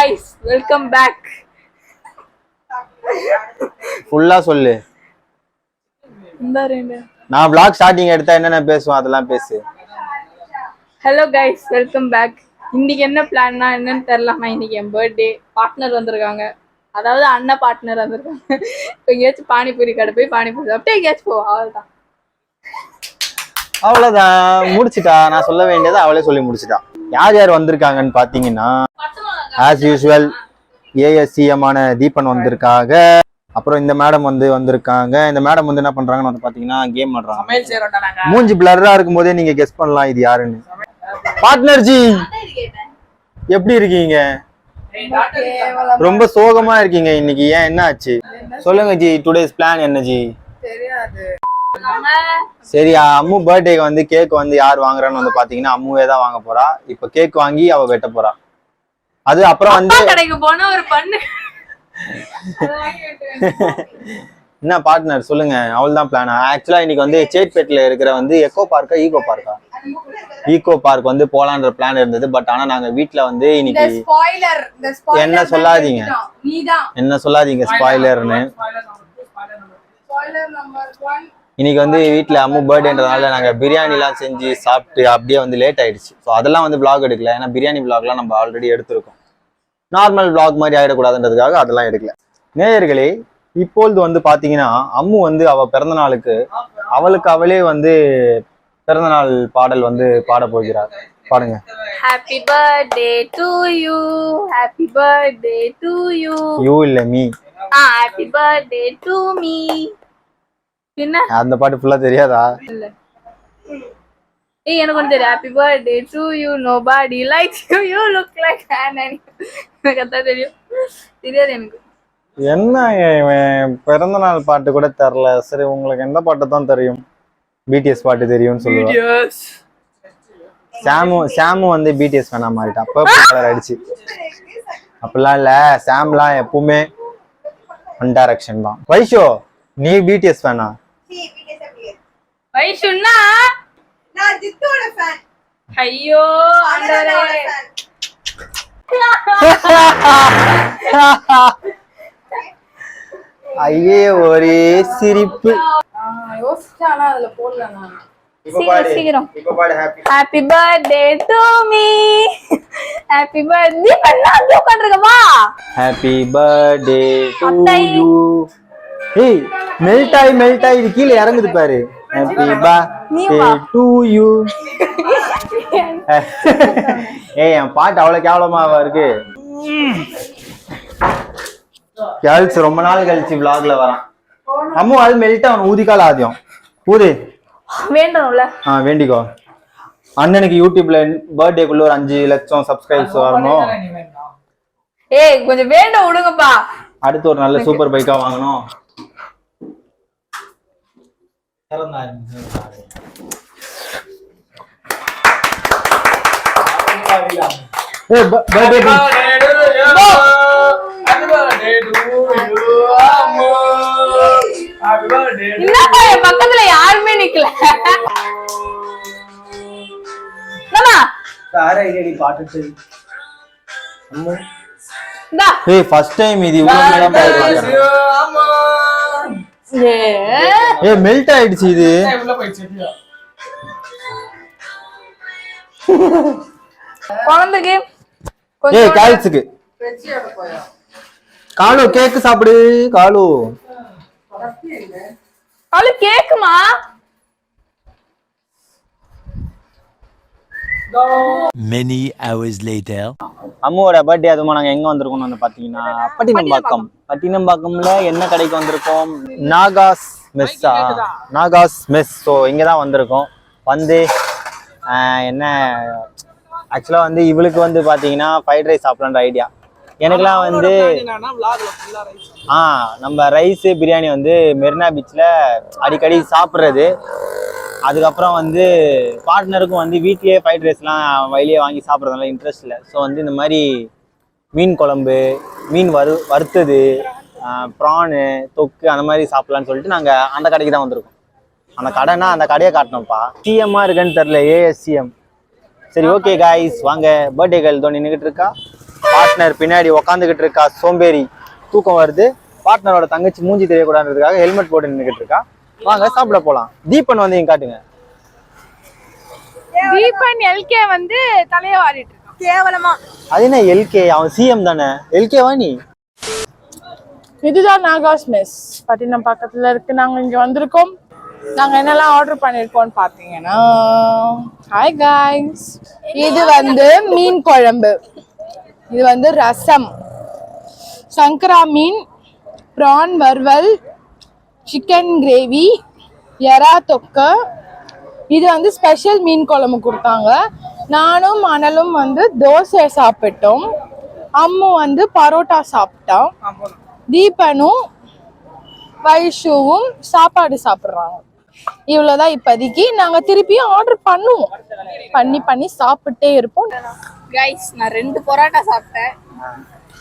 guys, welcome back. ஃபுல்லா சொல்லு. நான் vlog ஸ்டார்டிங் எடுத்தா என்னென்ன பேசுவேன் அதெல்லாம் பேசு. Hello guys, welcome back. இன்னைக்கு என்ன பிளான்னா என்னன்னு தெரியலமா. இன்னைக்கு என் பர்த்டே. பார்ட்னர் வந்திருக்காங்க, அதாவது அண்ணன் பார்ட்னர் வந்திருக்காங்க. இப்போ எங்கேயாச்சும் பானிபூரி கடை போய் பானிபூரி சாப்பிட்டு எங்கேயாச்சும் போவோம், அவ்வளோதான். அவ்வளவுதான், முடிச்சிட்டா. நான் சொல்ல வேண்டியதை அவளே சொல்லி முடிச்சிட்டா. யார் யார் வந்திருக்காங்கன்னு பாத்தீங்கன்னா, ஆஸ் யூஸ்வல் ஏஎஸ்சிஎம் ஆன தீபன் வந்திருக்காங்க. அப்புறம் இந்த மேடம் வந்திருக்காங்க. இந்த மேடம் என்ன பண்றாங்கன்னு வந்து பாத்தீங்கன்னா கேம் ஆடுறாங்க. மூஞ்சி பிளர்ரா இருக்கும் போதே நீங்க கெஸ் பண்ணலாம் இது யாருன்னு. பார்ட்னர் ஜி, எப்படி இருக்கீங்க? ரொம்ப சோகமா இருக்கீங்க இன்னைக்கு, ஏன் என்ன ஆச்சு சொல்லுங்க ஜி. டுடேஸ் பிளான் என்ன ஜி? சரி, அம்மு பர்த்டேக்கு கேக் யார் வாங்குறான்னு பாத்தீங்கன்னா அம்முவே தான் வாங்க போறா. இப்ப கேக் வாங்கி அவ வெட்ட போறா. அது அப்புறம் கடைக்கு போனா ஒரு பண்ணு. என்ன பார்ட்னர் சொல்லுங்க. அவள் தான் பிளான். ஆக்சுவலா இன்னைக்கு சேட்பேட்ல இருக்கிற எக்கோ பார்க்கா ஈகோ பார்க்கா ஈகோ பார்க் போலான்ற பிளான் இருந்தது. பட் ஆனா நாங்க வீட்டுல இன்னைக்கு என்ன சொல்லாதீங்க, என்ன சொல்லாதீங்க ஸ்பாய்லர்னு. இன்னைக்கு வீட்டுல அம்மு பர்த்டேன்றதுனால நாங்க பிரியாணி எல்லாம் செஞ்சு சாப்பிட்டு அப்படியே லேட் ஆயிடுச்சு. ஸோ அதெல்லாம் விளாக் எடுக்கல. ஏன்னா பிரியாணி விளாக்லாம் நம்ம ஆல்ரெடி எடுத்திருக்கோம். நார்மல் விளாக் மாதிரி ஆயிடக்கூடாதுன்றதுக்காக அதெல்லாம் எடுக்கல. நேயர்களே, இப்பொழுது பாத்தீங்கன்னா அம்மு அவ பிறந்த நாளுக்கு அவளுக்கு அவளே பிறந்தநாள் பாடல் பாட போகிறார். பாடுங்க. Happy birthday to you, happy birthday to you. You இல்ல me. Happy birthday to me. என்ன அந்த பாட்டு ஃபுல்லா தெரியாதா? இல்ல. எனக்கு ஒன்று தெரியும். Happy birthday to you, nobody likes you, you look like an animal. எனக்கு அதான் தெரியும், தெரியாது எனக்கு. என்ன பிறந்த நாள் பாட்டு கூட தெரியல. சரி, உங்களுக்கு எந்த பாட்டு தான் தெரியும்? பிடிஎஸ் பாட்டு தெரியும்னு சொல்லுவேன். சாமு பிடிஎஸ் வேணா மாறிட்டா. பர்பிள் கலர் அடிச்சு. அப்படிலாம் இல்ல, சாம்லாம் எப்பவுமே ஒன் டைரக்ஷன் தான். வைஷோ, நீ பிடிஎஸ் வேணா? வைஷுன்னா நான் ஜித்தோட ஃபேன். ஐயோ ஆண்டவரே. ஐயே ஒரே சிரிப்பு. யோசிச்சானா அதுல போடல நான். சீக்கிரம் happy birthday to me, happy birthday. பண்ணா உட்கார்ந்திருக்கமா? Happy birthday to you. ஏய், மெல்ட் ஆயி இது கீழே இறங்குது பாரு. Happy birthday to you. ஏய், என் பாட்டு அவ்வளவு கேவலமாவா இருக்கு? கேர்ள்ஸ் ரொம்ப நாள் கழிச்சு vlogல வரான். அம்மு அது மெல்ட் ஆகும். ஊதிக்கால ஆதியம் ஊது வேண்டணும்ல. வேண்டிக்கோ. அண்ணனுக்கு யூடியூப்ல பர்த்டேக்குள்ள ஒரு 5 லட்சம் சப்ஸ்கிரைபர்ஸ் வரணும். ஏய், கொஞ்சம் வேண்ட விடுங்கப்பா. அடுத்து ஒரு நல்ல சூப்பர் பைக்கா வாங்கணும். பக்கத்துல யாருமே நிக்கல. ஃபர்ஸ்ட் டைம் இது இவ்வளவு நேரம் பாக்குறேன். ஏய், மெல்ட் ஆயிடுச்சு இது. குழந்தைக்கு ஏய், கால்ஸுக்கு காலு கேக் சாப்பிடு. காலு காலு கேக்குமா? Many hours later. அம்முவோட பர்த்டே அதுமா நாங்க எங்க வந்திருக்கோம்னு பாத்தீங்கன்னா பட்டினம்பாக்கம்ல என்ன கடைக்கு வந்திருக்கோம்? நாகாஸ் மெஸ்ஸா? நாகாஸ் மெஸ். ஸோ இங்கதான் வந்திருக்கோம். என்ன ஆக்சுவலா இவளுக்கு பாத்தீங்கன்னா ஃப்ரைட் ரைஸ் சாப்பிடலான்ற ஐடியா. எனக்குலாம் நம்ம ரைஸ் பிரியாணி மெரினா பீச்ல அடிக்கடி சாப்பிட்றது. அதுக்கப்புறம் பார்ட்னருக்கும் வீட்லயே ஃப்ரைட் ரைஸ்லாம் வெளியே வாங்கி சாப்பிட்றதுனால இன்ட்ரெஸ்ட் இல்லை. ஸோ இந்த மாதிரி மீன் குழம்பு, மீன் வறுத்தது, ப்ரானு, தொக்கு அந்த மாதிரி சாப்பிடலான்னு சொல்லிட்டு நாங்கள் அந்த கடைக்கு தான் வந்திருக்கோம். அந்த கடைனா அந்த கடையை காட்டணும்ப்பா. சிஎம்மா இருக்குன்னு தெரியல, ஏஎஸ்சிஎம். சரி, ஓகே காய்ஸ், வாங்க. பர்த்டே கேர்ள் தோனி நின்றுட்டு இருக்கா. பார்ட்னர் பின்னாடி உக்காந்துக்கிட்டு இருக்கா சோம்பேறி, தூக்கம் வருது. பார்ட்னரோட தங்கச்சி மூஞ்சி தெரியக்கூடாதுன்றதுக்காக ஹெல்மெட் போட்டு நின்றுக்கிட்டு இருக்கா. வாங்க சாப்பிட போலாம். தீபன் வந்து இங்க காட்டுங்க. தீபன் எல்கே வந்து தலைய வாரிட்டு இருக்கான் கேவலமா. அது என்ன எல்கே? அவன் சிஎம் தானே. எல்கேவா நீ? இதுதான் நாகாஸ் மெஸ் பட்டினம் பக்கத்துல இருக்கு. நாங்க இங்க வந்திருக்கோம். நாங்க என்னெல்லாம் ஆர்டர் பண்ணிருக்கோம்னு பாத்தீங்கன்னா, ஹாய் காய்ஸ், இது வந்து மீன் குழம்பு, இது வந்து ரசம், சங்கரா மீன், ப்ரான் வறுவல், சிக்கன் கிரேவி, எறா தொக்கு. இது வந்து ஸ்பெஷல் மீன் குழம்பு கொடுத்தாங்க. நானும் மணலும் வந்து தோசை சாப்பிட்டோம். அம்மு வந்து பரோட்டா சாப்பிட்டோம். தீபனும் வைஷுவும் சாப்பாடு சாப்பிட்றாங்க. இவ்வளவுதான் இப்போதைக்கு. நாங்க திருப்பியும் ஆர்டர் பண்ணுவோம். பண்ணி சாப்பிட்டே இருப்போம். கைஸ், நான் 2 பரோட்டா சாப்பிட்டேன்.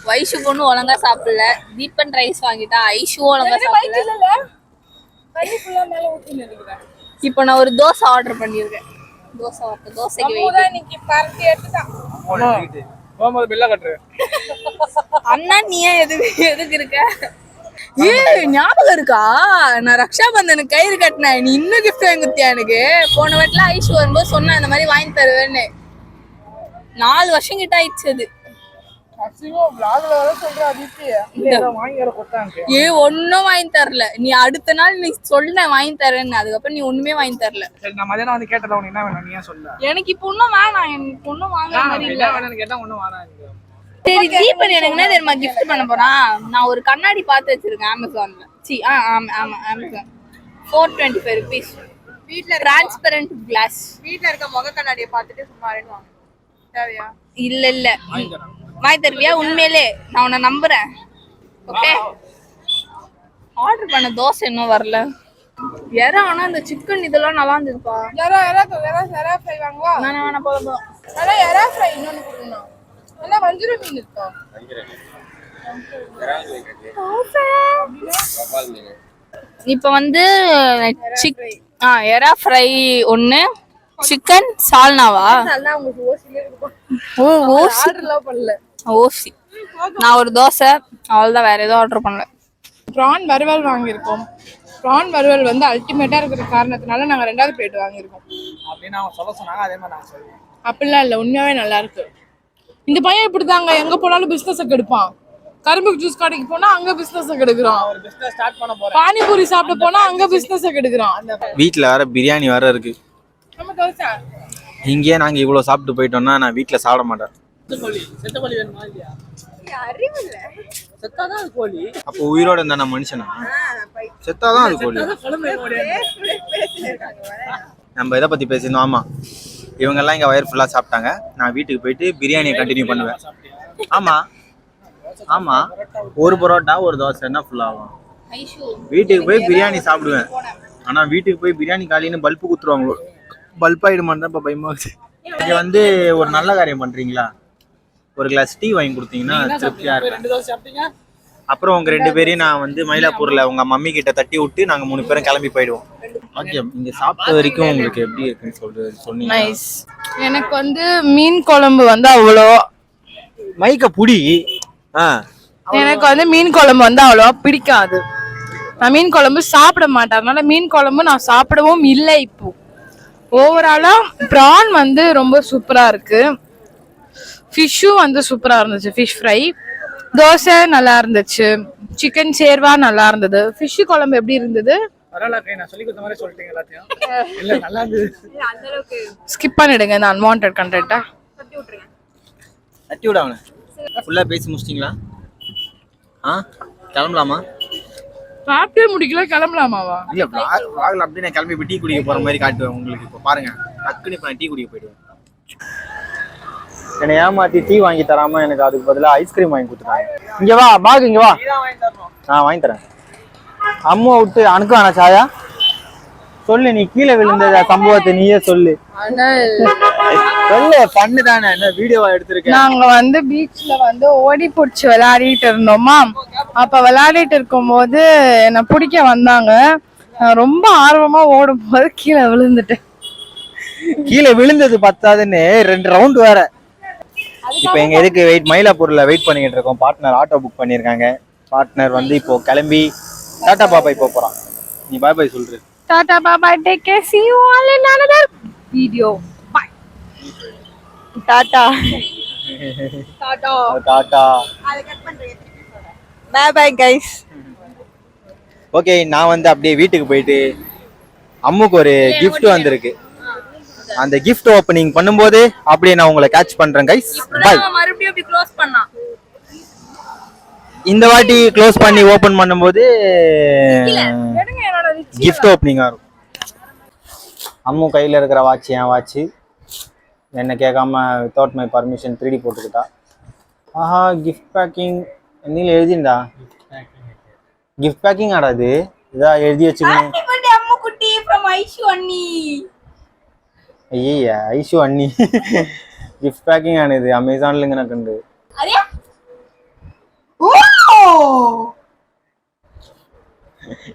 வைஷு பொண்ணு ஒழுங்கா சாப்பிடல. தீபன் ரைஸ் வாங்கிட்டா. ஐஷுவும் ஒழுங்கா சாப்பிடல. இப்போ நான் ஒரு தோசை ஆர்டர் பண்ணியிருக்கேன். தோசைக்கு அண்ணா நீ ஏன் எதுக்கு இருக்க? ஞாபகம் இருக்கா? நான் ரக்ஷா பந்தனுக்கு கயிறு கட்டினேன். நீ இன்னும் கிஃப்ட் வாங்கி கொடுத்தியா எனக்கு? போன வாட்டில ஐஷு வரும்போது சொன்னேன் இந்த மாதிரி வாங்கி தருவேன்னு. 4 வருஷம் கிட்ட ஆயிடுச்சு அது. ஒன்னும் வாங்கி தரல. நீ அடுத்த நாள் நீ சொல்ல வாங்கி தரேன்னு, அதுக்கப்புறம் நீ ஒண்ணுமே வாங்கி தரல. எனக்கு இப்ப ஒன்னும் வேணாம். எனக்கு ஒன்னும் வாங்க மாதிரி இல்ல. சரி தீபன் எனக்கு என்ன தெரியுமா கிஃப்ட் பண்ண போறான்? நான் ஒரு கண்ணாடி பார்த்து வச்சிருக்கேன் அமேசான்ல. ஆமா அமேசான் 425 rupees. வீட்ல டிரான்ஸ்பரண்ட் கிளாஸ். வீட்ல இருக்க முக கண்ணாடியை பார்த்துட்டு சும்மா வாங்க தேவையா? இல்ல வாங்கி தருவியா? உண்மையிலே நான் உன்னை நம்புறேன். ஓகே, ஆர்டர் பண்ண தோசை இன்னும் வரல. ஆனா இந்த சிக்கன் இதெல்லாம் நல்லா இருந்ததுப்பா. எறா ஃப்ரை வாங்குவா. வேணாம் போதும். ஆனா எறா ஃப்ரை இன்னொன்னு கொடுக்கணும். ஆனா வஞ்சர மீன் இருக்கா? இப்ப வந்து எறா ஃப்ரை 1, சிக்கன் சால்னாவா? ஓசி. நான் ஒரு தோசை, அவ்வளவுதான். வேற எதுவும் ஆர்டர் பண்ணல. ப்ரான் வறுவல் வாங்கியிருக்கோம். ப்ரான் வறுவல் வந்து அல்டிமேட்டா இருக்கிற காரணத்தினால நாங்க 2வது பிளேட் வாங்கியிருக்கோம். அப்படிலாம் இல்லை, உண்மையாவே நல்லா இருக்கு. இந்த பையன் இப்படிதாங்க, எங்க போனாலும் பிசினஸ் கெடுப்பான். கரும்பு ஜூஸ் கடைக்கு போனா அங்க பிசினஸ் கெடுக்குறான். பானிபூரி சாப்பிட போனா அங்க பிசினஸ் கெடுக்குறான். வீட்டுல வேற பிரியாணி வேற இருக்கு. இங்கேயே நாங்க இவ்வளவு சாப்பிட்டு போயிட்டோம்னா நான் வீட்டுல சாப்பிட மாட்டேன். அப்போ உயிரோட இருந்தா நான் மனுஷனா? செத்தாதான் அது கோழி. நம்ம இதை பத்தி பேசியிருந்தோம். ஆமா, இவங்க எல்லாம் இங்க வயிறு ஃபுல்லா சாப்பிட்டாங்க. நான் வீட்டுக்கு போயிட்டு பிரியாணியை கண்டினியூ பண்ணுவேன். ஆமா ஒரு பரோட்டா ஒரு தோசைன்னா ஃபுல் ஆகும். வீட்டுக்கு போய் பிரியாணி சாப்பிடுவேன். ஆனா வீட்டுக்கு போய் பிரியாணி காலின்னு பல்பு குத்துருவாங்களோ, பல்ப் ஆயிடுமான்னு இப்ப பயமா இருக்கு. இங்க வந்து ஒரு நல்ல காரியம் பண்றீங்களா? ஒரு கிளாஸ் டீ வாங்கி கொடுத்தீங்கன்னா திருப்தியா இருக்கும். அப்புறம் உங்க 2 பேரையும் நான் வந்து மயிலாப்பூர்ல உங்க மம்மி கிட்ட தட்டி விட்டு நாங்க 3 பேரும் கிளம்பி போயிடுவோம். ஓகே, இங்க சாப்பிட்ட வரைக்கும் உங்களுக்கு எப்படி இருக்குன்னு சொன்னீங்க. நைஸ். எனக்கு வந்து மீன் குழம்பு வந்து அவ்வளோ மைக்க புடி. எனக்கு வந்து மீன் குழம்பு வந்து அவ்வளோவா பிடிக்காது. நான் மீன் குழம்பு சாப்பிட மாட்டேன். அதனால மீன் குழம்பு நான் சாப்பிடவும் இல்லை. இப்போ ஓவராலா ப்ரான் வந்து ரொம்ப சூப்பரா இருக்கு. ஃபிஷ்ஷும் வந்து சூப்பரா இருந்துச்சு. ஃபிஷ் ஃப்ரை, தோசை நல்லா இருந்துச்சு, சிக்கன் சேர்வா நல்லா இருந்தது. ஃபிஷ் குழம்பு எப்படி இருந்தது? ஸ்கிப் பண்ணிடுங்க இந்த அன்வான்ட் கண்டென்ட்டா. தட்டி விட அவனை. ஃபுல்லா பேசி முடிச்சிட்டீங்களா? கிளம்பலாமா? சாப்பிட்டே முடிக்கல, கிளம்பலாமாவா? இல்ல, வாகல அப்படியே நான் கிளம்பி போய் டீ குடிக்க போற மாதிரி காட்டுவேன் உங்களுக்கு. இப்போ பாருங்க, டக்குன்னு இப்போ நான் டீ குடிக்க போயிடுவேன். என்னை ஏமாத்தி டீ வாங்கி தராம எனக்கு அதுக்கு பதிலாக ஐஸ்கிரீம் வாங்கி கொடுத்துட்டாங்க. இங்க வா பாகு, இங்க வா. வாங்கி தரேன். அம்மா விட்டு அனுக்கு வேணா சாயா? சொல்லு, நீ கீழே விழுந்த சம்பவத்தை நீயே சொல்லு. சொல்லு, பண்ணுதானே என்ன வீடியோவா எடுத்திருக்கேன். நாங்க வந்து பீச்ல வந்து ஓடி பிடிச்சி விளையாடிட்டு இருந்தோமா. அப்ப விளையாடிட்டு இருக்கும் போது என்ன பிடிக்க வந்தாங்க. ரொம்ப ஆர்வமா ஓடும் போது கீழே விழுந்துட்டேன். கீழே விழுந்தது பத்தாதுன்னு 2 ரவுண்ட் வேற. இப்போ எங்க எதுக்கு மயிலாப்பூர்ல வெயிட் பண்ணிக்கிட்டு இருக்கோம். பார்ட்னர் ஆட்டோ புக் பண்ணியிருக்காங்க. பார்ட்னர் வந்து இப்போ கிளம்பி டாடா பாபாய் போறான். நீ பாய் பாய் சொல்ற. Tata Baba, take care, see you all in another video. Bye. Tata Tata Tata. அத கட் பண்றேன். By by guys. ஓகே, நான் வந்து அப்படியே வீட்டுக்கு போயிட்டு அம்முக்கு ஒரு gift வந்திருக்கு. அந்த gift ஓபனிங் பண்ணும்போது அப்படியே நான் உங்களை கேட்ச் பண்றேன் गाइस. பை. மறுபடியும் இப்படி க்ளோஸ் பண்ணா இந்த வாட்டி க்ளோஸ் பண்ணி ஓபன் பண்ணும்போது எடுங்க என்னோட gift ஓபனிங் ஆகும். அம்மு கையில இருக்கிற வாட்ச் என் வாட்ச். என்ன கேட்காம வித்தவுட் மை பர்மிஷன் 3D போட்டுக்கிட்டா. ஆஹா, கிஃப்ட் பேக்கிங் என்னையில எழுதிண்டா. கிஃப்ட் பேக்கிங் ஆடாது, இதா எழுதி வச்சுக்கணும். ஹாப்பி பர்த்டே அம்மு குட்டி ஃப்ரம் ஐஷு அண்ணி. ஐயா ஐஷு அண்ணி கிஃப்ட் பேக்கிங் ஆனது அமேசான்ல இங்க கண்டு. அரே ஓ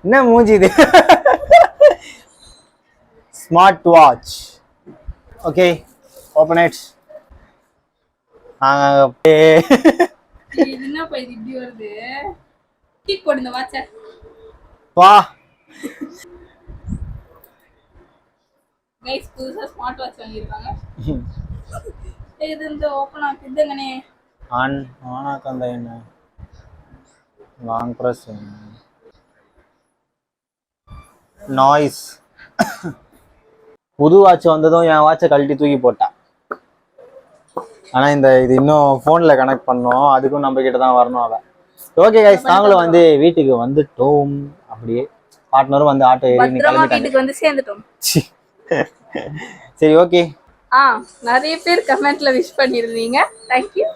என்ன மூஞ்சி இது. Smart watch. Okay, open it. இது என்ன பை இப்படி வருது. டிக் போடு இந்த வாட்ச. வா. गाइस புதுசா ஸ்மார்ட் வாட்ச் வாங்கிருக்காங்க. இது இந்த ஓபன் ஆக்கிடுங்கனே. ஆனா கந்த என்ன லாங் பிரஸ் நாய்ஸ். புது வாட்ச் வந்ததும் என் வாட்சை கழட்டி தூக்கி போட்டா. ஆனா இது இன்னும் போன்ல கனெக்ட் பண்ணோம், அதுக்கும் நம்ம கிட்ட தான் வரணும் அவ. ஓகே गाइस, நாங்களும் வந்து வீட்டுக்கு வந்துட்டோம். அப்படியே பார்ட்னரும் வந்து ஆட்டோ ஏறி கிளம்பிட்டாங்க. வீட்டுக்கு வந்து சேர்ந்துட்டோம். சரி ஓகே. நிறைய பேர் கமெண்ட்ல விஷ் பண்ணிருந்தீங்க. Thank you.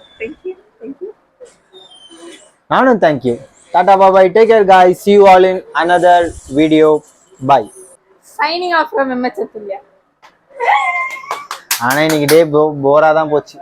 நானும் thank you. Tata bye bye, take care guys, see you all in another video. Bye. Signing off from MH Atulya. ஆனா இன்னைக்கு டே போரா தான் போச்சு.